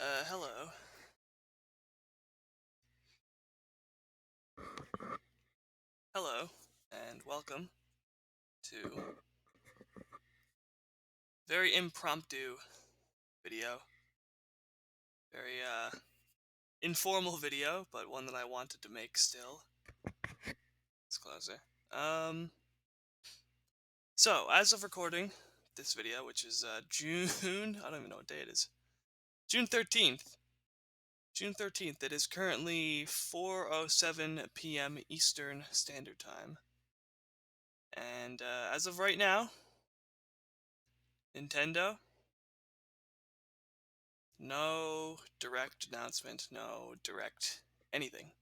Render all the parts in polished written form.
Hello. Hello, and welcome to very impromptu video. Very, informal video, but one that I wanted to make still. It's closer. So, as of recording this video, which is, June, I don't even know what day it is. June 13th. June 13th, it is currently 4:07 p.m. Eastern Standard Time. And, as of right now, Nintendo, no direct announcement, no direct anything.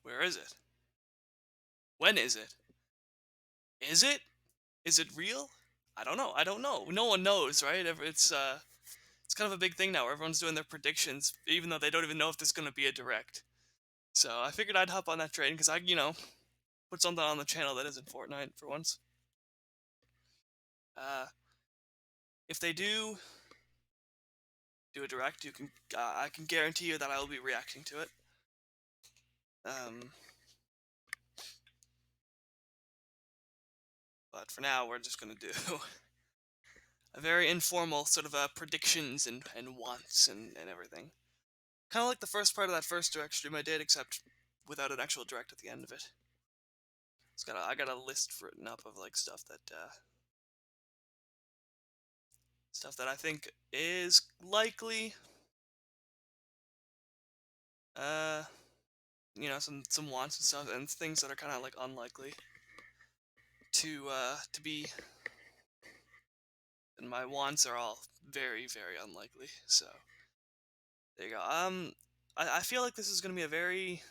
Where is it? When is it? Is it? Is it real? I don't know. I don't know. No one knows, right? It's kind of a big thing now where everyone's doing their predictions, even though they don't even know if there's gonna be a direct. So I figured I'd hop on that train because put something on the channel that isn't Fortnite for once. Uh, if they do a direct, I can guarantee you that I will be reacting to it. But for now, we're just gonna do a very informal sort of predictions and wants and everything. Kind of like the first part of that first direct stream I did, except without an actual direct at the end of it. I got a list written up of like stuff that I think is likely. Uh, some wants and stuff, and things that are kind of like unlikely to be. And my wants are all very very unlikely. So there you go. I feel like this is gonna be a very,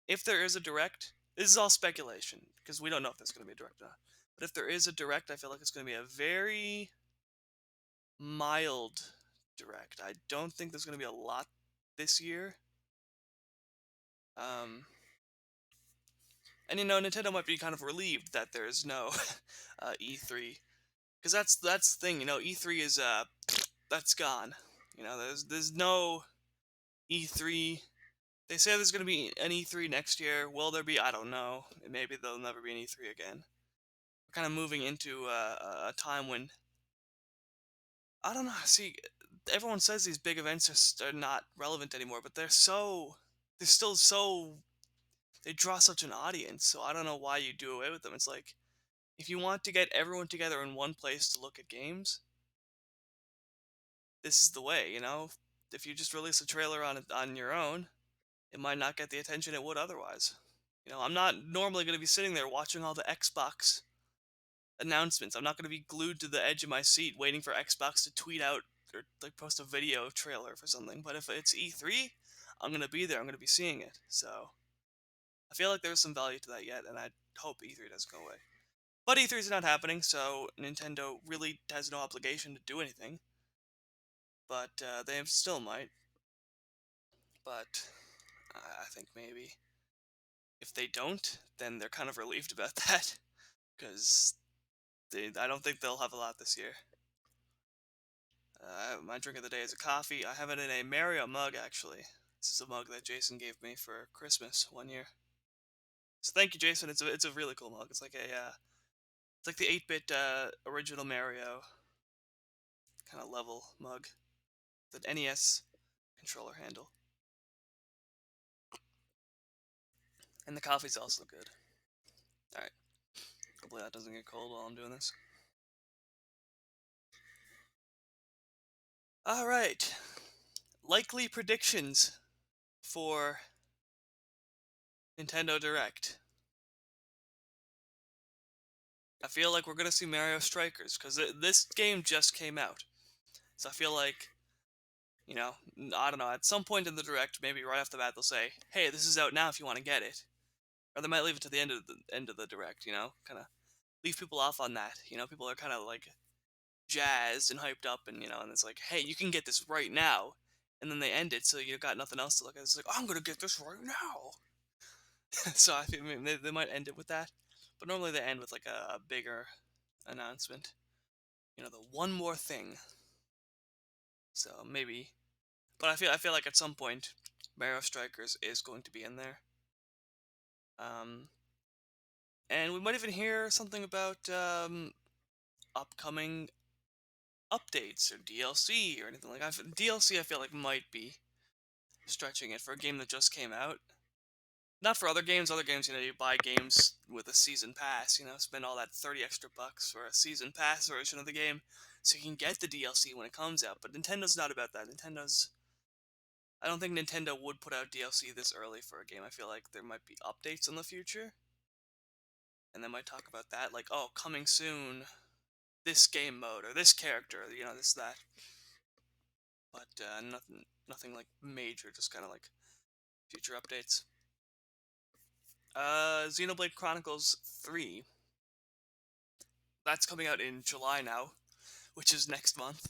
if there is a direct, this is all speculation because we don't know if there's gonna be a direct or not. But if there is a direct, I feel like it's gonna be a very mild direct. I don't think there's gonna be a lot this year. And Nintendo might be kind of relieved that there is no E3, because that's the thing. E3 is that's gone. There's no E3. They say there's gonna be an E3 next year. Will there be? I don't know. Maybe there'll never be an E3 again. We're kind of moving into a time when, I don't know. See, everyone says these big events are not relevant anymore, but they're still so, they draw such an audience. So I don't know why you do away with them. It's like, if you want to get everyone together in one place to look at games, this is the way. If you just release a trailer on your own, it might not get the attention it would otherwise. I'm not normally going to be sitting there watching all the Xbox announcements. I'm not going to be glued to the edge of my seat waiting for Xbox to tweet out or like post a video trailer for something. But if it's E3, I'm going to be there. I'm going to be seeing it. So I feel like there's some value to that yet, and I hope E3 doesn't go away. But E3 is not happening, so Nintendo really has no obligation to do anything. But they still might. But I think maybe if they don't, then they're kind of relieved about that, because I don't think they'll have a lot this year. My drink of the day is a coffee. I have it in a Mario mug, actually. This is a mug that Jason gave me for Christmas one year. So thank you, Jason. It's a really cool mug. It's like it's like the 8-bit original Mario kind of level mug, the NES controller handle, and the coffee's also good. All right. Hopefully that doesn't get cold while I'm doing this. All right. Likely predictions for Nintendo Direct. I feel like we're gonna see Mario Strikers because this game just came out, so I feel like, I don't know. At some point in the Direct, maybe right off the bat, they'll say, "Hey, this is out now if you want to get it," or they might leave it to the end of the Direct. Kind of leave people off on that. People are kind of like jazzed and hyped up, and it's like, "Hey, you can get this right now," and then they end it, so you've got nothing else to look at. It's like, "I'm gonna get this right now." So I think they might end it with that, but normally they end with like a bigger announcement. The one more thing. So maybe, but I feel like at some point, Mario Strikers is going to be in there. Um, and we might even hear something about upcoming updates or DLC or anything like that. DLC I feel like might be stretching it for a game that just came out. Not for other games. Other games, you buy games with a season pass. Spend all that 30 extra bucks for a season pass version of the game, so you can get the DLC when it comes out. But Nintendo's not about that. I don't think Nintendo would put out DLC this early for a game. I feel like there might be updates in the future, and they might talk about that, like, oh, coming soon, this game mode or this character, this that. But nothing like major. Just kind of like future updates. Xenoblade Chronicles 3. That's coming out in July now, which is next month.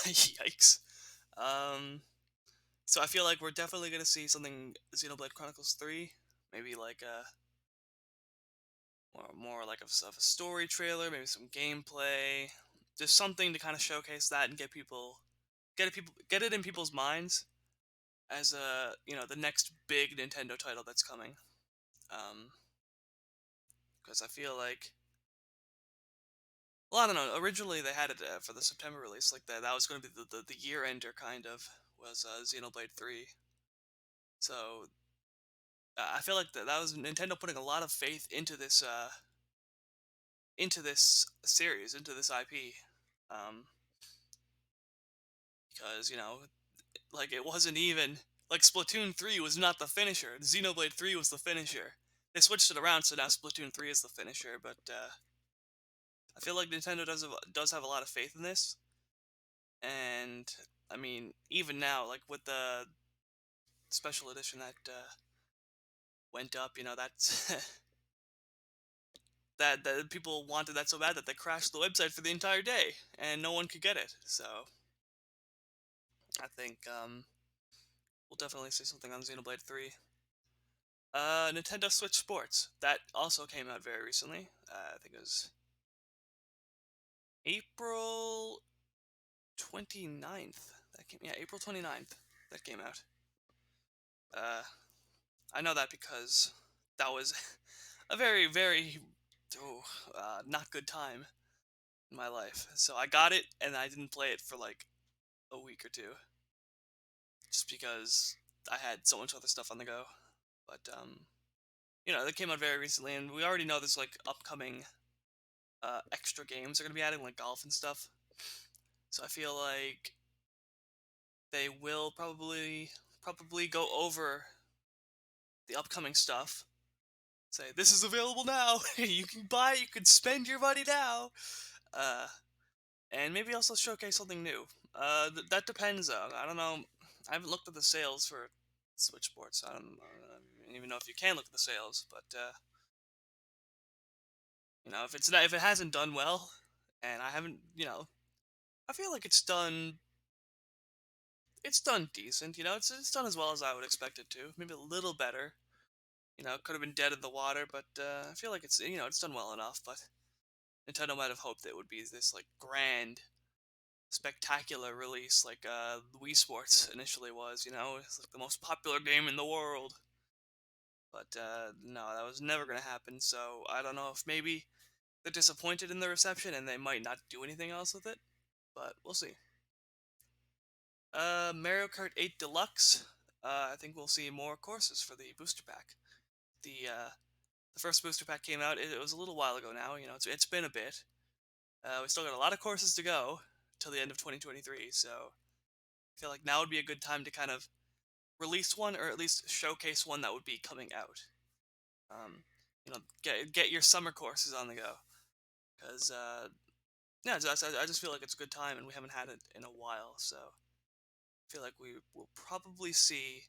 Yikes. Um, so I feel like we're definitely gonna see something Xenoblade Chronicles 3. Maybe like a more like of a story trailer, maybe some gameplay. Just something to kind of showcase that and get it in people's minds as the next big Nintendo title that's coming. Um, because I feel like, well, I don't know. Originally, they had it for the September release, like that. That was going to be the year ender, kind of, was Xenoblade 3. So I feel like that was Nintendo putting a lot of faith into this series, into this IP, um, because like it wasn't even like Splatoon 3 was not the finisher. Xenoblade 3 was the finisher. They switched it around, so now Splatoon 3 is the finisher. But I feel like Nintendo does have a lot of faith in this, and I mean, even now, like with the special edition that went up, that's that people wanted that so bad that they crashed the website for the entire day, and no one could get it. So I think we'll definitely see something on Xenoblade 3. Nintendo Switch Sports, that also came out very recently. I think it was April 29th. April 29th that came out. Uh, I know that because that was a very, very not good time in my life. So I got it and I didn't play it for like a week or two, just because I had so much other stuff on the go. But they came out very recently, and we already know there's like upcoming extra games they're gonna be adding, like golf and stuff. So I feel like they will probably go over the upcoming stuff. Say this is available now. You can buy. You can spend your money now. Uh, and maybe also showcase something new. That depends though. I don't know. I haven't looked at the sales for Switch Sports. I don't even know if you can look at the sales, but if it hasn't done well, and I haven't, I feel like it's done decent. It's done as well as I would expect it to. Maybe a little better. It could have been dead in the water, but I feel like it's done well enough. But Nintendo might have hoped it would be this like grand, spectacular release like Wii Sports initially was. It's like the most popular game in the world. But no, that was never gonna happen. So I don't know if maybe they're disappointed in the reception and they might not do anything else with it. But we'll see. Mario Kart 8 Deluxe. I think we'll see more courses for the booster pack. The first booster pack came out. It was a little while ago now. It's been a bit. We still got a lot of courses to go till the end of 2023. So I feel like now would be a good time to kind of release one, or at least showcase one that would be coming out. Um, get your summer courses on the go, because yeah, I just feel like it's a good time, and we haven't had it in a while. So I feel like we will probably see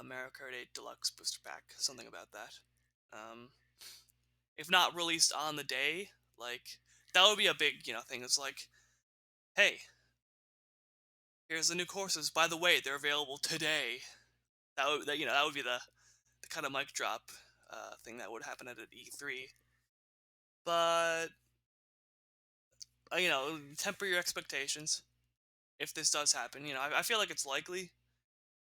Mario Kart 8 Deluxe booster pack, something about that. Um, if not released on the day, like that would be a big thing. It's like, hey, here's the new courses. By the way, they're available today. That would be the kind of mic drop thing that would happen at an E3. But temper your expectations. if this does happen. I feel like it's likely,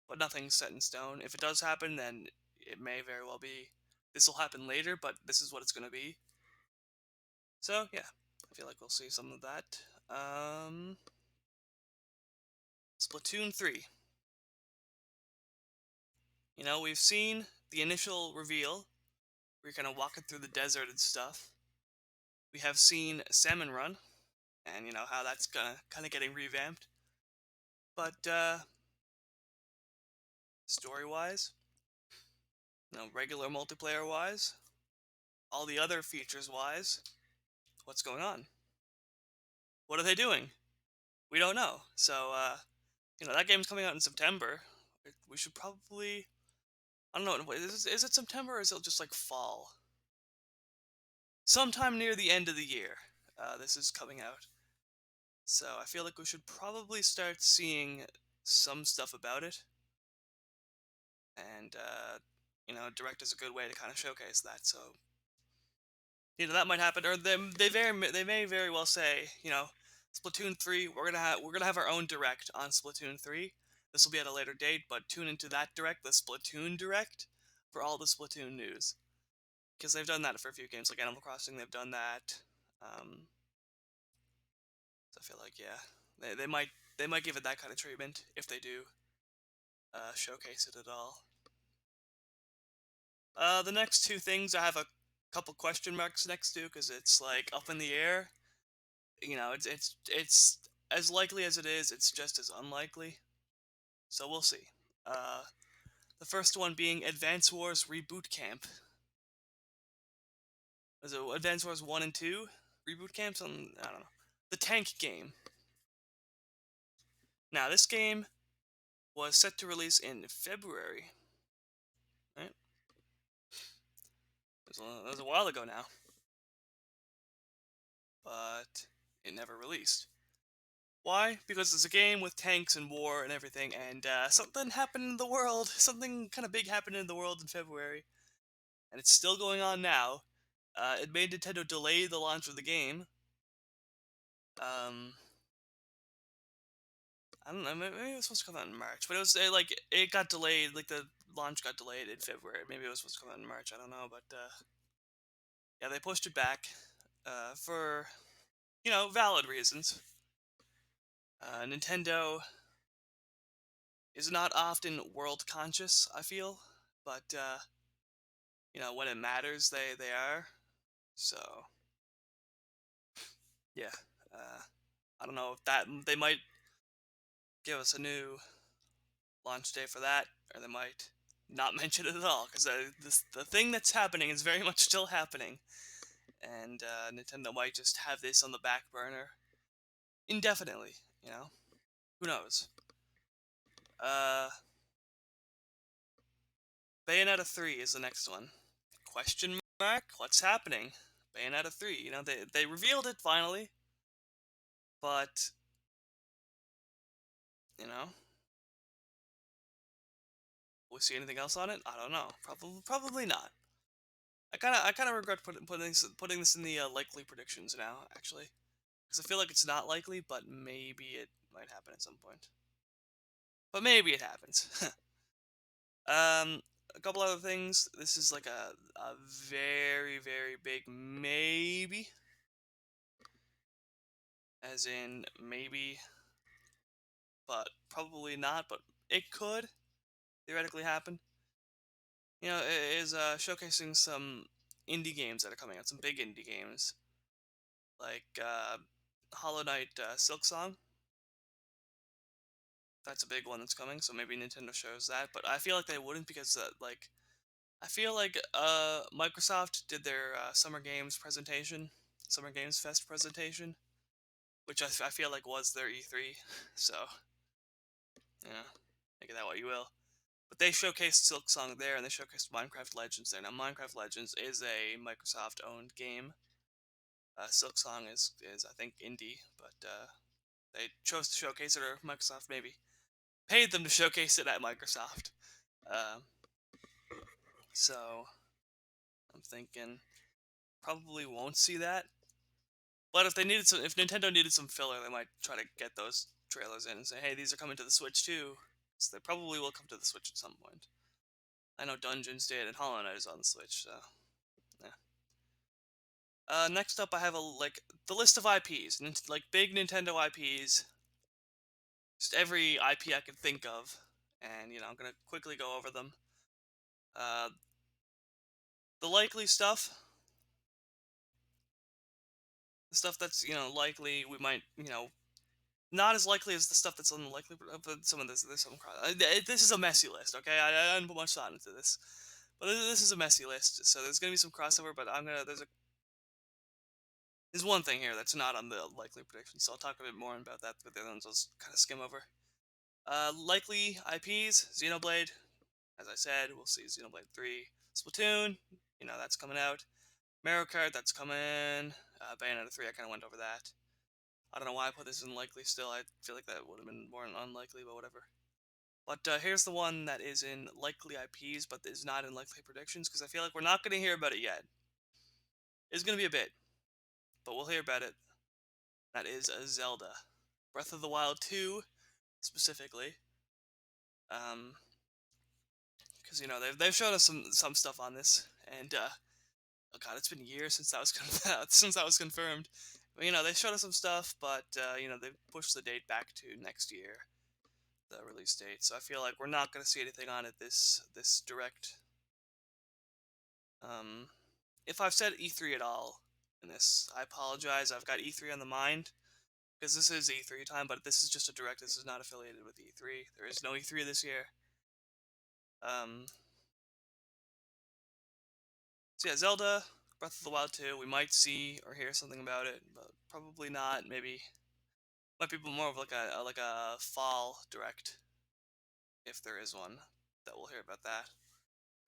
but nothing's set in stone. If it does happen, then it may very well be this will happen later, but this is what it's going to be. So yeah, I feel like we'll see some of that. Splatoon 3. We've seen the initial reveal. We're kind of walking through the desert and stuff. We have seen Salmon Run, and how that's gonna kind of getting revamped. But story-wise, regular multiplayer-wise, all the other features-wise, what's going on? What are they doing? We don't know. So that game's coming out in September. We should probably, I don't know, is it September or is it just like fall? Sometime near the end of the year, this is coming out. So I feel like we should probably start seeing some stuff about it. And, Direct is a good way to kind of showcase that. So, that might happen. Or they may very well say, Splatoon 3, we're gonna have our own Direct on Splatoon 3. This will be at a later date, but tune into that Direct, the Splatoon Direct, for all the Splatoon news. Because they've done that for a few games, like Animal Crossing, they've done that. So I feel like, yeah, they might give it that kind of treatment if they do showcase it at all. The next two things I have a couple question marks next to because it's like up in the air. It's as likely as it is. It's just as unlikely. So we'll see. Uh, the first one being Advance Wars Reboot Camp. Was it Advance Wars 1 and 2? Reboot Camps on, I don't know. The tank game. Now, this game was set to release in February. Right? It was a while ago now. But it never released. Why? Because it's a game with tanks and war and everything, and something happened in the world. Something kind of big happened in the world in February, and it's still going on now. It made Nintendo delay the launch of the game. Um, I don't know. Maybe it was supposed to come out in March, but it got delayed. Like the launch got delayed in February. Maybe it was supposed to come out in March. I don't know, but yeah, they pushed it back for valid reasons. Nintendo is not often world conscious, I feel, but when it matters, they are. So yeah, I don't know if that they might give us a new launch day for that, or they might not mention it at all because the thing that's happening is very much still happening, and Nintendo might just have this on the back burner indefinitely. Who knows? Uh, Bayonetta 3 is the next one. Question mark? What's happening? Bayonetta 3. They revealed it finally, but you know, will we see anything else on it? I don't know. Probably not. I kind of regret putting this in the likely predictions now, actually, because I feel like it's not likely, but maybe it might happen at some point. But maybe it happens. A couple other things. This is like a very very big maybe, as in maybe, but probably not. But it could theoretically happen. It is showcasing some indie games that are coming out, some big indie games, like Hollow Knight Silk Song. That's a big one that's coming, so maybe Nintendo shows that. But I feel like they wouldn't because, I feel like Microsoft did their Summer Games presentation, Summer Games Fest presentation, which I feel like was their E3. So, yeah, make of that what you will. But they showcased Silk Song there, and they showcased Minecraft Legends there. Now, Minecraft Legends is a Microsoft-owned game. Silk Song is I think indie, but they chose to showcase it, or Microsoft maybe paid them to showcase it at Microsoft. Um, so I'm thinking probably won't see that. But if Nintendo needed some filler, they might try to get those trailers in and say, hey, these are coming to the Switch too. So they probably will come to the Switch at some point. I know Dungeons did, and Hollow Knight is on the Switch, so yeah. Next up, I have the list of IPs, like big Nintendo IPs, just every IP I could think of, and I'm gonna quickly go over them. Uh, the likely stuff, the stuff that's likely we might not as likely as the stuff that's unlikely, but some of there's some this is a messy list, okay? I didn't put much thought into this, but this is a messy list, so there's gonna be some crossover. But there's one thing here that's not on the likely predictions, so I'll talk a bit more about that. But the other ones I'll kind of skim over. Likely IPs: Xenoblade, as I said, we'll see Xenoblade 3, Splatoon, that's coming out. Mario Kart, that's coming. Bayonetta 3, I kind of went over that. I don't know why I put this in likely still. I feel like that would have been more unlikely, but whatever. But here's the one that is in likely IPs, but is not in likely predictions, because I feel like we're not going to hear about it yet. It's going to be a bit, but we'll hear about it. That is Zelda. Breath of the Wild 2, specifically. Because, they've shown us some stuff on this, and, oh god, it's been years since that was, since that was confirmed. But, they showed us some stuff, but, they've pushed the date back to next year. The release date, so I feel like we're not going to see anything on it this direct. If I've said E3 at all in this, I apologize. I've got E3 on the mind because this is E3 time, but this is just a direct. This is not affiliated with E3. There is no E3 this year. Um, so yeah, Zelda, Breath of the Wild 2. We might see or hear something about it, but probably not. Maybe might be more of like a fall direct, if there is one, that we'll hear about that.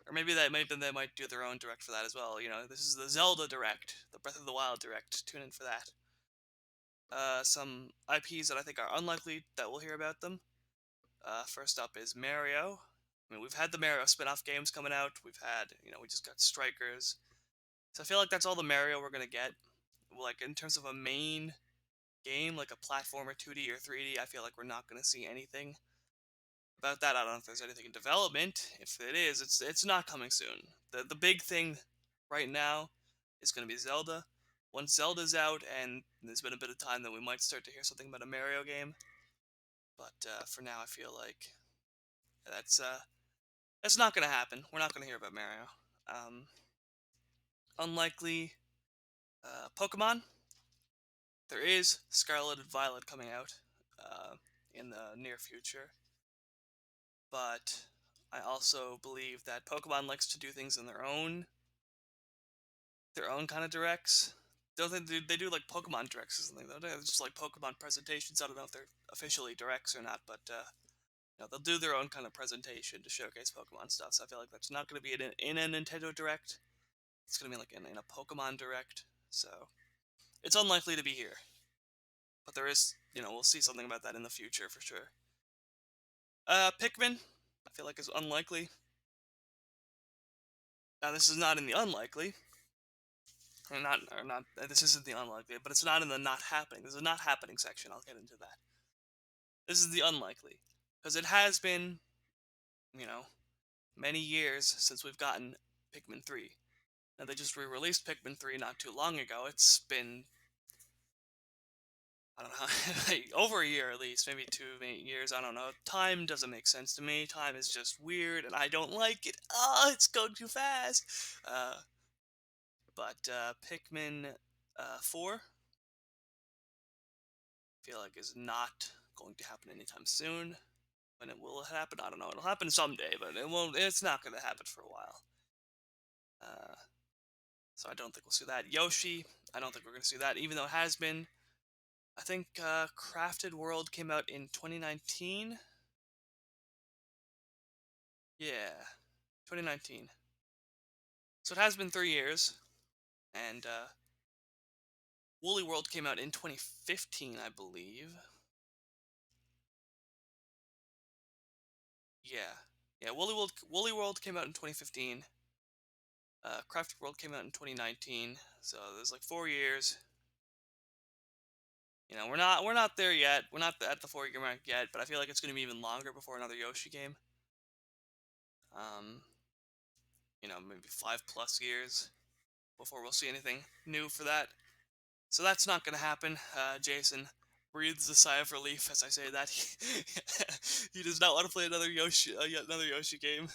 Or maybe they might do their own direct for that as well. This is the Zelda direct, the Breath of the Wild direct. Tune in for that. Some IPs that I think are unlikely that we'll hear about them. First up is Mario. I mean, we've had the Mario spin-off games coming out. We've had, we just got Strikers. So I feel like that's all the Mario we're gonna get. Like in terms of a main game, like a platformer, 2D or 3D, I feel like we're not gonna see anything about that. I don't know if there's anything in development. If it is, it's not coming soon. The big thing right now is going to be Zelda. Once Zelda's out and there's been a bit of time, then we might start to hear something about a Mario game. But for now, I feel like that's not going to happen. We're not going to hear about Mario. Um, Unlikely. Pokemon. There is Scarlet and Violet coming out in the near future. But I also believe that Pokemon likes to do things in their own kind of directs. Don't they do like Pokemon directs or something though? They're just like Pokemon presentations. I don't know if they're officially directs or not, but they'll do their own kind of presentation to showcase Pokemon stuff. So I feel like that's not going to be in a Nintendo Direct. It's going to be like in a Pokemon Direct. So it's unlikely to be here, but there is, we'll see something about that in the future for sure. Pikmin, I feel like is unlikely. Now this is not in the unlikely. Or not. This isn't the unlikely, but it's not in the not happening. There's a not happening section. I'll get into that. This is the unlikely, because it has been, you know, many years since we've gotten Pikmin 3. Now they just re-released Pikmin 3 not too long ago. It's been, I don't know, over a year at least, maybe 2 8 years. I don't know. Time doesn't make sense to me. Time is just weird, and I don't like it. Oh, it's going too fast. But Pikmin 4. Feel like is not going to happen anytime soon. When it will happen, I don't know. It'll happen someday, but it won't. It's not going to happen for a while. Uh, so I don't think we'll see that. Yoshi, I don't think we're going to see that, even though it has been. I think Crafted World came out in 2019. Yeah, 2019. So it has been 3 years, and Woolly World came out in 2015, I believe. Yeah, yeah. Woolly World came out in 2015. Crafted World came out in 2019, so there's like 4 years. We're not there yet. We're not at the 4 year mark yet, but I feel like it's going to be even longer before another Yoshi game. Um, maybe 5 plus years before we'll see anything new for that. So that's not going to happen. Jason breathes a sigh of relief as I say that. He does not want to play yet another Yoshi game.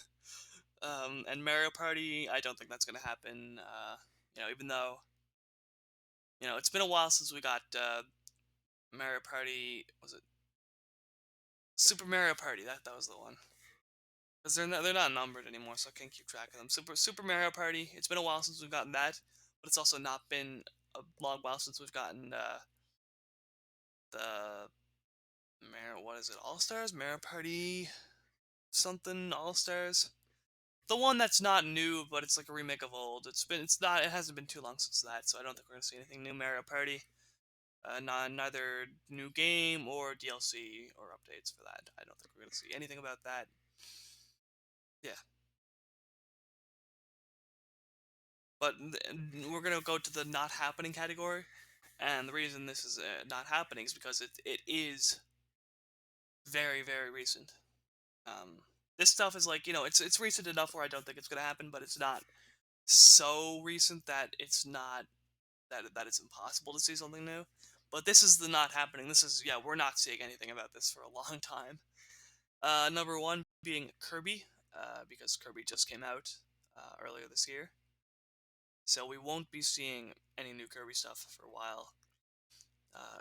And Mario Party, I don't think that's going to happen. Even though it's been a while since we got Mario Party. Was it Super Mario Party? That was the one. Because they're not numbered anymore, so I can't keep track of them. Super Mario Party. It's been a while since we've gotten that, but it's also not been a long while since we've gotten the Mario. What is it? All Stars Mario Party something All Stars. The one that's not new, but it's like a remake of old. It hasn't been too long since that, so I don't think we're gonna see anything new Mario Party. Neither new game or DLC or updates for that. I don't think we're gonna see anything about that. Yeah, but we're gonna go to the not happening category, and the reason this is not happening is because it is very very recent. Um, this stuff is like it's recent enough where I don't think it's gonna happen, but it's not so recent that it's not that it's impossible to see something new. But this is the not happening. This is we're not seeing anything about this for a long time. Number one being Kirby, because Kirby just came out earlier this year, so we won't be seeing any new Kirby stuff for a while.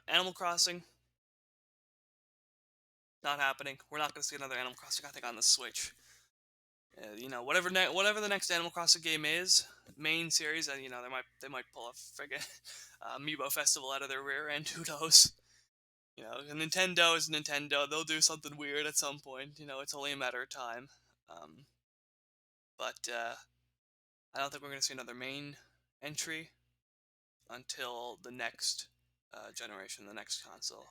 Animal Crossing, not happening. We're not going to see another Animal Crossing, I think, on the Switch. Whatever the next Animal Crossing game is, main series, and they might pull a friggin' Amiibo Festival out of their rear end. Who knows? Nintendo is Nintendo. They'll do something weird at some point. It's only a matter of time. Um, but I don't think we're gonna see another main entry until the next generation, the next console.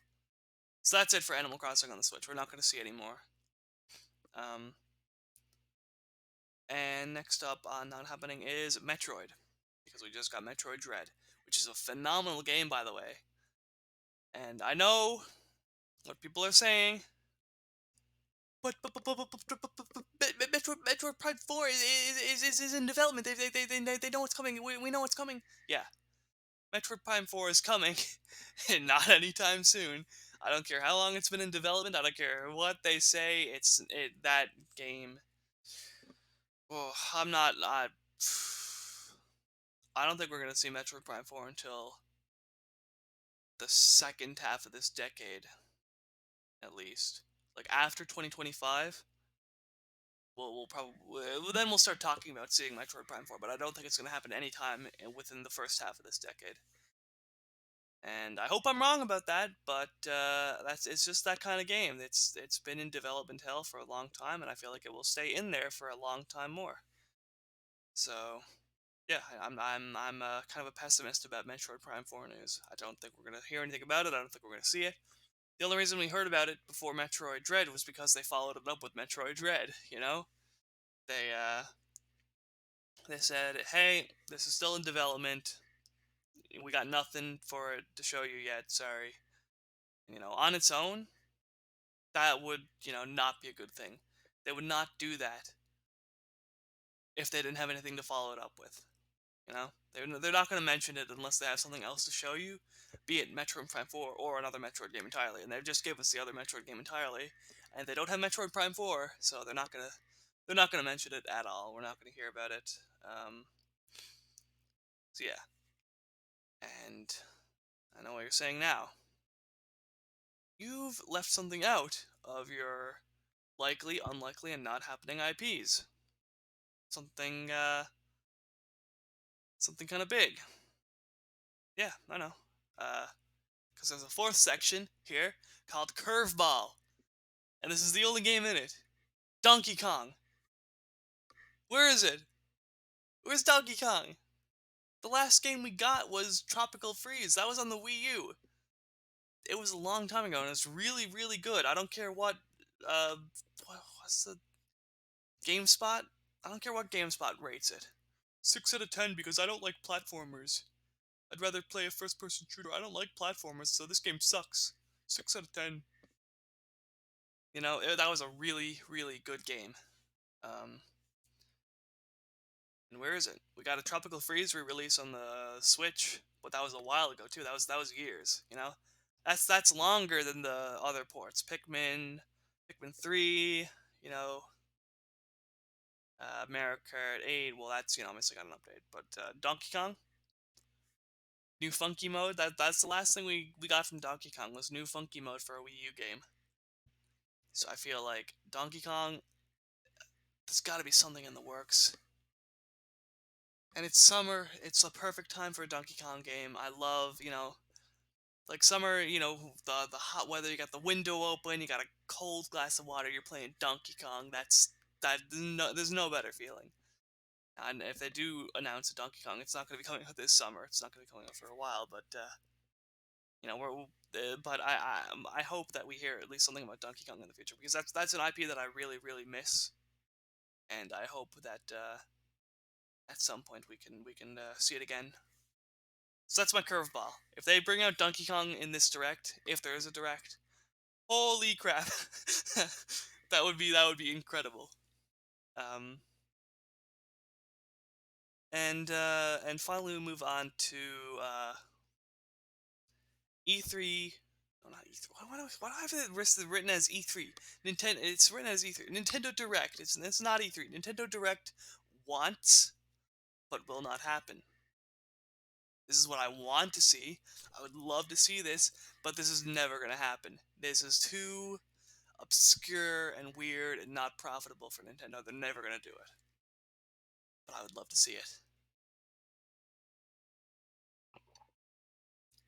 So that's it for Animal Crossing on the Switch. We're not gonna see any more. Um, and next up on not happening is Metroid, because we just got Metroid Dread, which is a phenomenal game, by the way. And I know what people are saying. But Metroid Prime 4 is in development. They know it's coming. We know it's coming. Yeah, Metroid Prime 4 is coming, and not anytime soon. I don't care how long it's been in development. I don't care what they say. That game. Oh, I don't think we're gonna see Metroid Prime 4 until the second half of this decade, at least. Like after 2025. We'll probably then we'll start talking about seeing Metroid Prime 4, but I don't think it's going to happen anytime within the first half of this decade. And I hope I'm wrong about that, but it's just that kind of game. It's been in development hell for a long time, and I feel like it will stay in there for a long time more. So yeah, I'm kind of a pessimist about Metroid Prime 4 news. I don't think we're gonna hear anything about it. I don't think we're gonna see it. The only reason we heard about it before Metroid Dread was because they followed it up with Metroid Dread. They said, "Hey, this is still in development. We got nothing for it to show you yet. Sorry." On its own, that would, not be a good thing. They would not do that if they didn't have anything to follow it up with. They're not going to mention it unless they have something else to show you, be it Metroid Prime 4 or another Metroid game entirely. And they've just gave us the other Metroid game entirely, and they don't have Metroid Prime 4, so they're not gonna mention it at all. We're not gonna hear about it. So yeah, and I know what you're saying now. You've left something out of your likely, unlikely, and not happening IPs. Something, something kind of big. Yeah, I know. Because there's a fourth section here called Curveball, and this is the only game in it. Donkey Kong. Where is it? Where's Donkey Kong? The last game we got was Tropical Freeze. That was on the Wii U. It was a long time ago, and it's really, really good. I don't care uh, what's the GameSpot? I don't care what GameSpot rates it. 6 out of 10 because I don't like platformers. I'd rather play a first-person shooter. I don't like platformers, so this game sucks. 6 out of 10. You know, that was a really, really good game. Um, and where is it? We got a Tropical Freeze re-release on the Switch, but that was a while ago too. That was years. You know, that's longer than the other ports. Pikmin 3. You know, Mario Kart 8. Well, that's obviously got an update. But Donkey Kong, new funky mode. That's the last thing we got from Donkey Kong was new funky mode for a Wii U game. So I feel like Donkey Kong, there's got to be something in the works. And it's summer. It's a perfect time for a Donkey Kong game. I love, like summer. The hot weather. You got the window open. You got a cold glass of water. You're playing Donkey Kong. There's no better feeling. And if they do announce a Donkey Kong, it's not going to be coming out this summer. It's not going to be coming out for a while. But but I hope that we hear at least something about Donkey Kong in the future because that's an IP that I really really miss, and I hope that at some point we can see it again. So that's my curveball. If they bring out Donkey Kong in this direct, if there is a direct, holy crap, that would be incredible. Um, and finally we move on to E3. No, not E3. Why do I have it written as E3? Nintendo. It's written as E3. Nintendo Direct. It's not E3. Nintendo Direct wants, but will not happen. This is what I want to see. I would love to see this, but this is never going to happen. This is too obscure and weird and not profitable for Nintendo. They're never going to do it. But I would love to see it.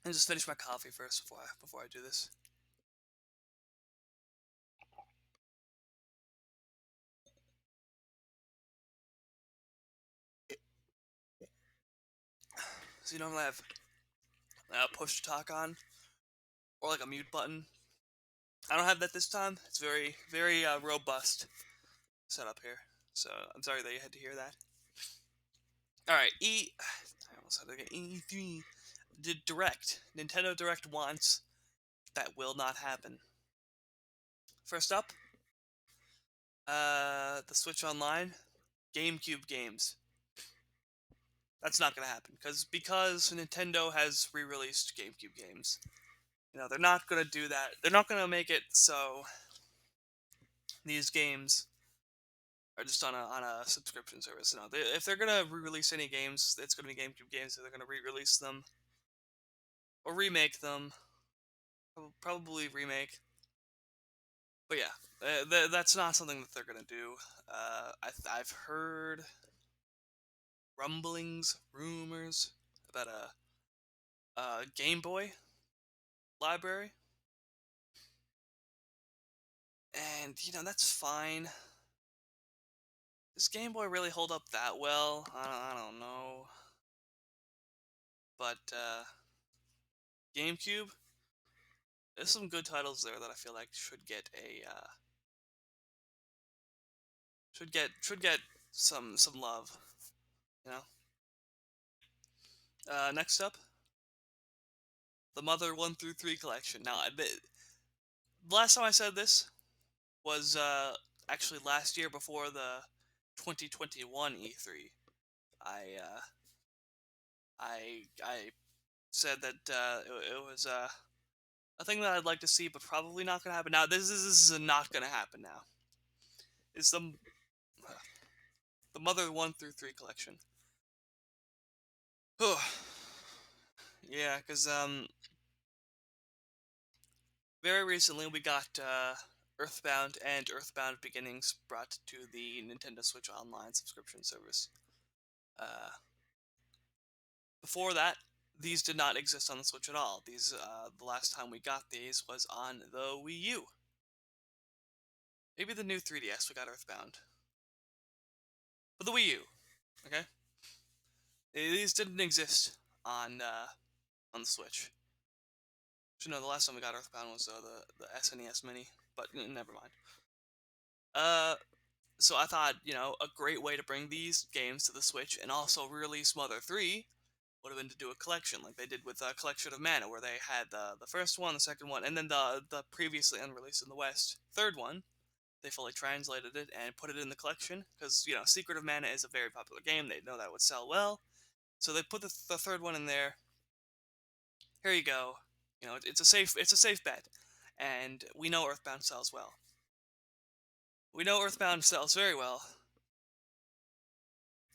And just finish my coffee first before I do this. So you normally have push to talk on or like a mute button. I don't have that this time. It's very very robust setup here. So I'm sorry that you had to hear that. All right, I almost said it again. E3 did Direct. Nintendo Direct wants. That will not happen. First up, the Switch Online, GameCube games. That's not gonna happen because Nintendo has re-released GameCube games. They're not gonna do that. They're not gonna make it so these games are just on a subscription service. If they're gonna re-release any games, it's gonna be GameCube games. So they're gonna re-release them or remake them. Probably remake. But yeah, that's not something that they're gonna do. I've heard rumblings, rumors about a Game Boy library, and that's fine. Does Game Boy really hold up that well? I don't know, but GameCube, there's some good titles there that I feel like should get some love, you know. Next up, the Mother 1 through 3 collection. Now, the last time I said this was actually last year before the 2021 E3. I I said that it was a thing that I'd like to see, but probably not gonna happen. Now this is not gonna happen. Now is the Mother 1 through 3 collection. Yeah, because very recently we got Earthbound and Earthbound Beginnings brought to the Nintendo Switch Online subscription service. Uh, Before that, these did not exist on the Switch at all. The last time we got these was on the Wii U. Maybe the new 3DS we got Earthbound. But the Wii U, okay? These didn't exist on the Switch. So no, the last time we got Earthbound was the SNES Mini, but never mind. So I thought, a great way to bring these games to the Switch and also release Mother 3 would have been to do a collection like they did with Collection of Mana, where they had the first one, the second one, and then the previously unreleased in the West third one. They fully translated it and put it in the collection because Secret of Mana is a very popular game. They know that would sell well, so they put the third one in there. Here you go. It's a safe bet, and we know Earthbound sells well. We know Earthbound sells very well,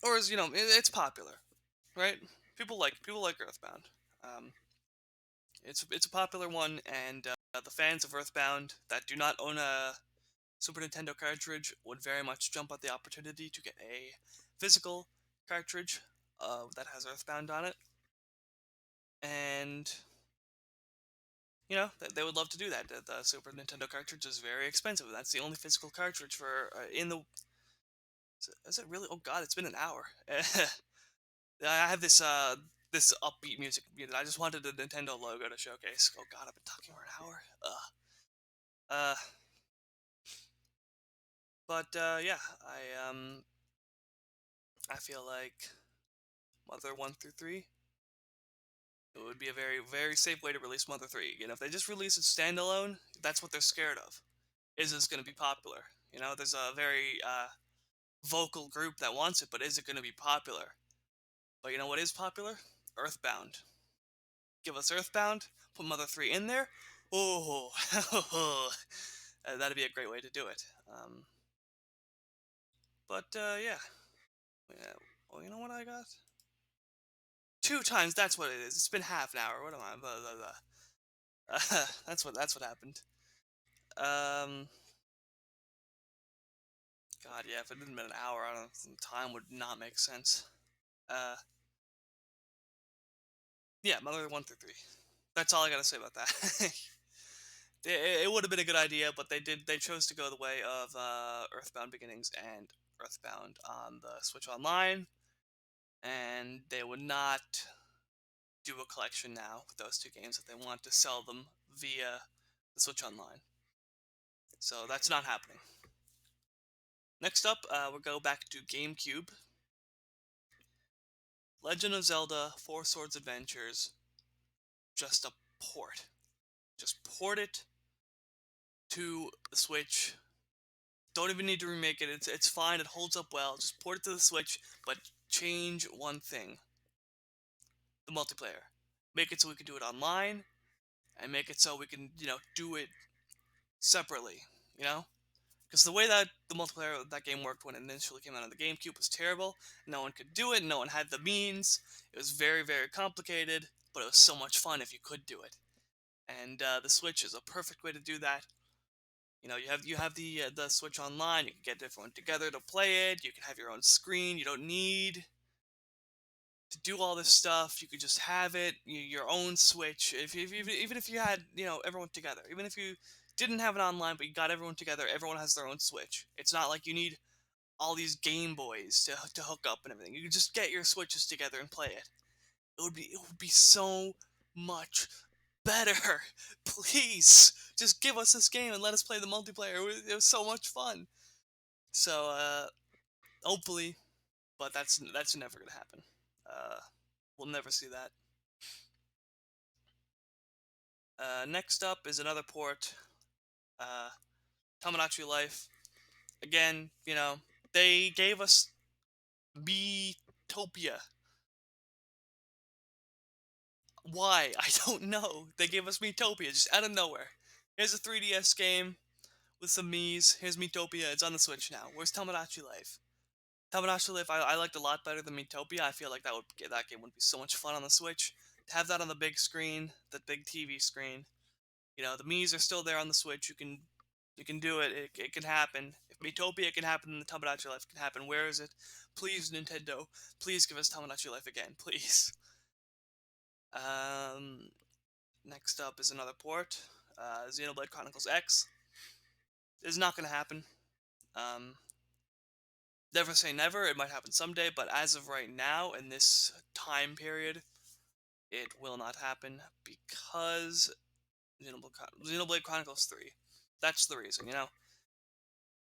or is it's popular, right? People like Earthbound. Um, it's a popular one, and the fans of Earthbound that do not own a Super Nintendo cartridge would very much jump at the opportunity to get a physical cartridge that has Earthbound on it, and they would love to do that. The Super Nintendo cartridge is very expensive. That's the only physical cartridge for in the. Is it really? Oh God, it's been an hour. I have this upbeat music muted. I just wanted the Nintendo logo to showcase. Oh God, I've been talking for an hour. Ugh. Uh, but yeah, I feel like Mother 1 through 3. It would be a very very safe way to release Mother 3. If they just release it standalone, that's what they're scared of. Is this going to be popular? There's a very vocal group that wants it, but is it going to be popular? But you know what is popular? Earthbound. Give us Earthbound, put Mother 3 in there. Oh, that'd be a great way to do it. But yeah. Yeah. Well, you know what I got? 2 times. That's what it is. It's been half an hour. What am I? Blah, blah, blah. That's what happened. Um. God, yeah. If it hadn't been an hour, I don't. Time would not make sense. Uh. Yeah, Mother 1 through 3. That's all I gotta say about that. It would have been a good idea, but they chose to go the way of Earthbound Beginnings and Earthbound on the Switch Online, and they would not do a collection now with those two games if they want to sell them via the Switch Online. So that's not happening. Next up, we'll go back to GameCube. Legend of Zelda 4 Swords Adventures. Just a port. Just port it to the Switch. Don't even need to remake it. It's fine. It holds up well. Just port it to the Switch, but change one thing: the multiplayer. Make it so we can do it online, and make it so we can do it separately. You know, because the way that the multiplayer of that game worked when it initially came out on the GameCube was terrible. No one could do it. No one had the means. It was very very complicated, but it was so much fun if you could do it. And the Switch is a perfect way to do that. You have the Switch Online. You can get everyone together to play it. You can have your own screen. You don't need to do all this stuff. You could just have it your own Switch. Even if you had everyone together, even if you didn't have it online, but you got everyone together, everyone has their own Switch. It's not like you need all these Game Boys to hook up and everything. You can just get your Switches together and play it. It would be so much better. Please, just give us this game and let us play the multiplayer. It was so much fun. So, hopefully, but that's never gonna happen. Uh, we'll never see that. Next up is another port. Uh, Tomodachi Life. Again, they gave us Miitopia. Why? I don't know. They gave us Miitopia just out of nowhere. Here's a 3DS game with some Miis. Here's Miitopia. It's on the Switch now. Where's Tomodachi Life? Tomodachi Life I liked a lot better than Miitopia. I feel like that game would be so much fun on the Switch. To have that on the big screen, the big TV screen. The Mii's are still there on the Switch. You can do it. It can happen. If Miitopia can happen, then the Tomodachi Life can happen. Where is it? Please, Nintendo. Please give us Tomodachi Life again. Please. Um, Next up is another port. Xenoblade Chronicles X. It's not going to happen. Um, Never say never. It might happen someday, but as of right now, in this time period, it will not happen because Xenoblade Chronicles 3. That's the reason.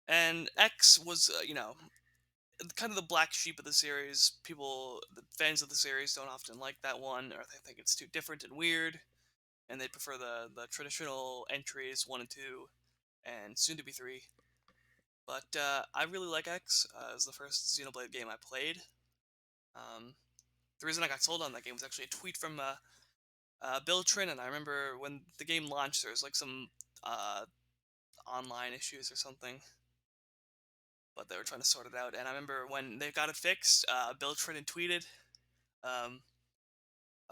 And X was, kind of the black sheep of the series. People, the fans of the series, don't often like that one, or they think it's too different and weird, and they prefer the traditional entries 1 and 2, and soon to be 3. But I really like X. It was the first Xenoblade game I played. Um, the reason I got sold on that game was actually a tweet from Bill Trin, and I remember when the game launched, there was like some uh, online issues or something, but they were trying to sort it out. And I remember when they got it fixed, Bill Trin tweeted, um,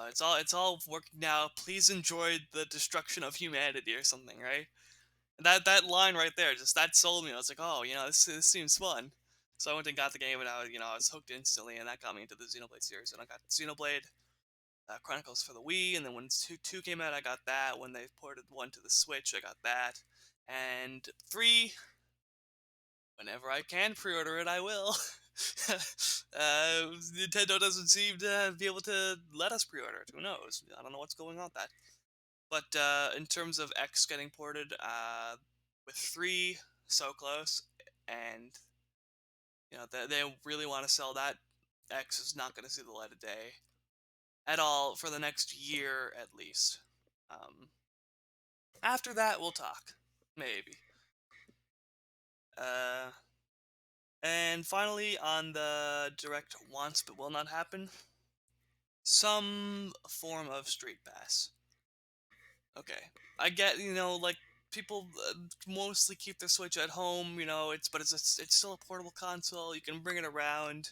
"It's all working now. Please enjoy the destruction of humanity," or something, right? That line right there, just that sold me. I was like, oh, this seems fun. So I went and got the game, and I was hooked instantly, and that got me into the Xenoblade series. And I got Xenoblade Chronicles for the Wii, and then when two came out, I got that. When they ported 1 to the Switch, I got that, and 3. Whenever I can pre-order it, I will. Nintendo doesn't seem to be able to let us pre-order it. Who knows? I don't know what's going on with that. But in terms of X getting ported, with 3 so close, and they really want to sell that, X is not going to see the light of day at all for the next year at least. Um, After that, we'll talk, maybe. Uh, and finally, on the direct wants but will not happen, some form of Street Pass. Okay, I get, like, people mostly keep their Switch at home, it's still a portable console. You can bring it around,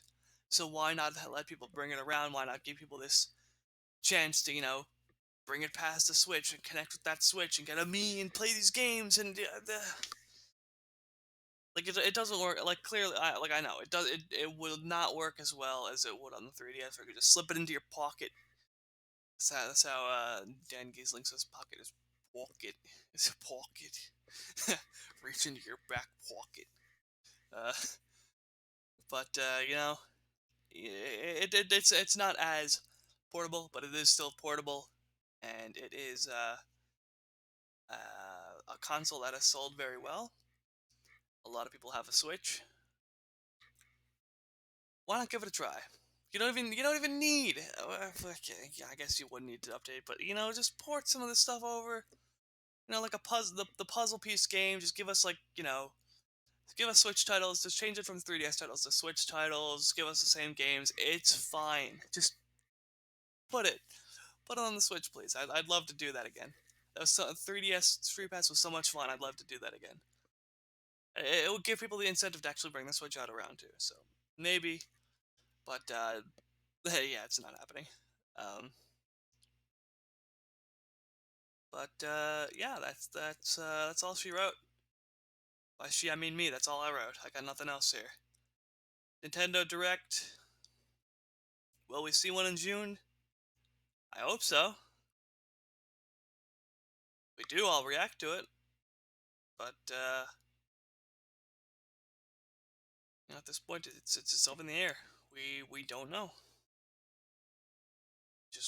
so why not let people bring it around? Why not give people this chance to bring it past the Switch and connect with that Switch and get a Mii and play these games and like it doesn't work. Like, clearly, I know it will not work as well as it would on the 3DS, where you could just slip it into your pocket. That's how Dan Giesling says pocket is pocket. It's a pocket. Reach into your back pocket. Uh, but it's not as portable, but it is still portable, and it is a console that has sold very well. A lot of people have a Switch. Why not give it a try? You don't even need. Okay, yeah, I guess you wouldn't need to update, but just port some of this stuff over. Like a puzzle, the puzzle piece game. Just give us, like, give us Switch titles. Just change it from 3DS titles to Switch titles. Give us the same games. It's fine. Just put it, put it on the Switch, please. I'd love to do that again. That was 3DS Street Pass was so much fun. I'd love to do that again. It would give people the incentive to actually bring the Switch out around too. So maybe, but yeah, it's not happening. Um, but yeah, that's all she wrote. By she, I mean me. That's all I wrote. I got nothing else here. Nintendo Direct. Will we see one in June? I hope so. If we do, I'll react to it. But at this point, it's up in the air. We don't know.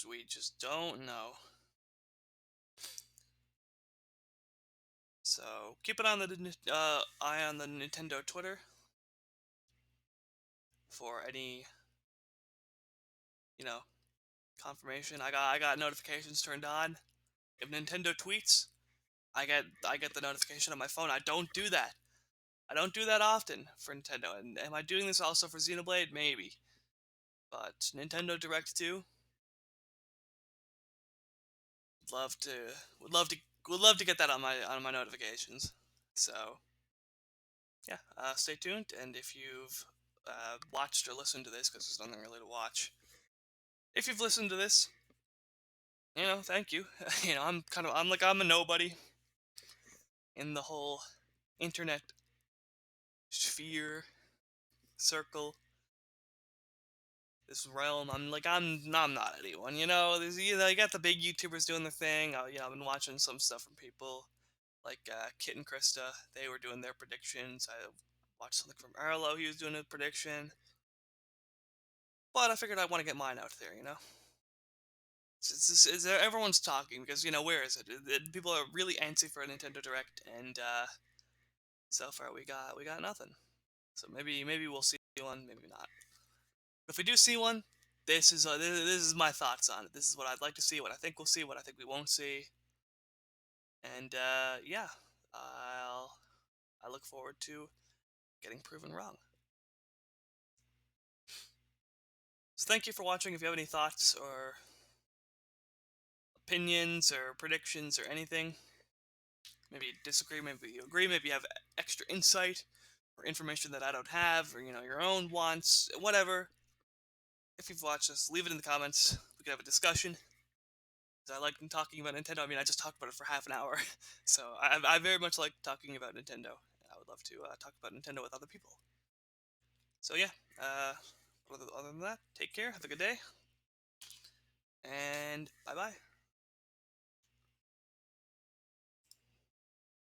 We just don't know. So keep it on the eye on the Nintendo Twitter for any confirmation. I got notifications turned on. If Nintendo tweets, I get the notification on my phone. I don't do that. I don't do that often for Nintendo. And am I doing this also for Xenoblade? Maybe. But Nintendo Direct 2, love to would love to would love to get that on my notifications. So yeah, stay tuned. And if you've watched or listened to this, because there's nothing really to watch, if you've listened to this, thank you. I'm a nobody in the whole internet sphere, circle, this realm. I'm not anyone. You got the big YouTubers doing their thing. I've been watching some stuff from people like Kit and Krista. They were doing their predictions. I watched something from Arlo. He was doing a prediction. But I figured I want to get mine out there. Everyone's talking because where is it? People are really antsy for a Nintendo Direct, and so far we got nothing. So maybe we'll see one, maybe not. But if we do see one, this is my thoughts on it. This is what I'd like to see, what I think we'll see, what I think we won't see, and yeah, I look forward to getting proven wrong. So thank you for watching. If you have any thoughts or opinions or predictions or anything, maybe you disagree, maybe you agree, maybe you have extra insight or information that I don't have, or your own wants, whatever. If you've watched this, leave it in the comments. We can have a discussion. 'Cause I like talking about Nintendo. I mean, I just talked about it for half an hour, so I very much like talking about Nintendo. I would love to talk about Nintendo with other people. So yeah, other than that, take care, have a good day, and bye bye.